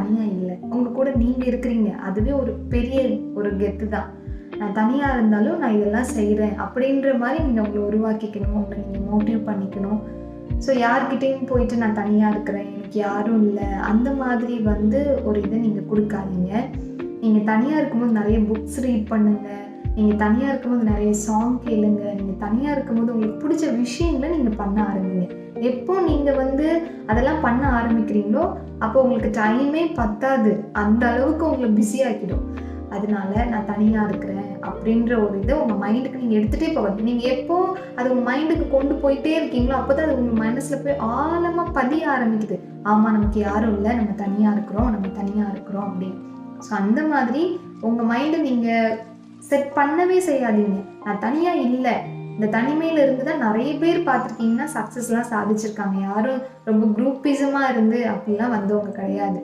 தனியாக இல்லை, உங்கள் கூட நீங்கள் இருக்கிறீங்க. அதுவே ஒரு பெரிய ஒரு கெத்து தான். நான் தனியாக இருந்தாலும் நான் இதெல்லாம் செய்கிறேன் அப்படின்ற மாதிரி நீங்கள் உங்களை உருவாக்கிக்கணும், உங்களை நீங்கள் மோட்டிவ் பண்ணிக்கணும். ஸோ யார்கிட்டையும் போயிட்டு நான் தனியாக இருக்கிறேன், எனக்கு யாரும் இல்லை, அந்த மாதிரி ஒரு இதை நீங்கள் கொடுக்காதீங்க. நீங்கள் தனியாக இருக்கும்போது நிறைய புக்ஸ் ரீட் பண்ணுங்கள், நீங்கள் தனியாக இருக்கும்போது நிறைய சாங் கேளுங்க, நீங்கள் தனியாக இருக்கும்போது உங்களுக்கு பிடிச்ச விஷயங்களை நீங்கள் பண்ண ஆரம்பிங்க. எப்போ நீங்கள் அதெல்லாம் பண்ண ஆரம்பிக்கிறீங்களோ அப்போ உங்களுக்கு டைமே பத்தாது, அந்த அளவுக்கு உங்களை பிஸியாக்கிடும். அதனால நான் தனியாக இருக்கிறேன் அப்படின்ற ஒரு இதை உங்கள் மைண்டுக்கு நீங்கள் எடுத்துகிட்டே போகாது. நீங்கள் எப்போ அது உங்கள் மைண்டுக்கு கொண்டு போயிட்டே இருக்கீங்களோ அப்போ தான் அது உங்கள் மனசில் போய் ஆழமாக பதிய ஆரம்பிக்குது. ஆமாம், நமக்கு யாரும் இல்லை, நம்ம தனியாக இருக்கிறோம் அப்படின்னு. ஸோ அந்த மாதிரி உங்கள் மைண்டை நீங்கள் செட் பண்ணவே செய்யாதீங்க. நான் தனியாக இல்லை, இந்த தனிமையில் இருந்து தான் நிறைய பேர் பார்த்துருக்கீங்கன்னா சக்ஸஸ்லாம் சாதிச்சிருக்காங்க. யாரும் ரொம்ப குரூப்பிசமாக இருந்து அப்படிலாம் வந்தவங்க கிடையாது.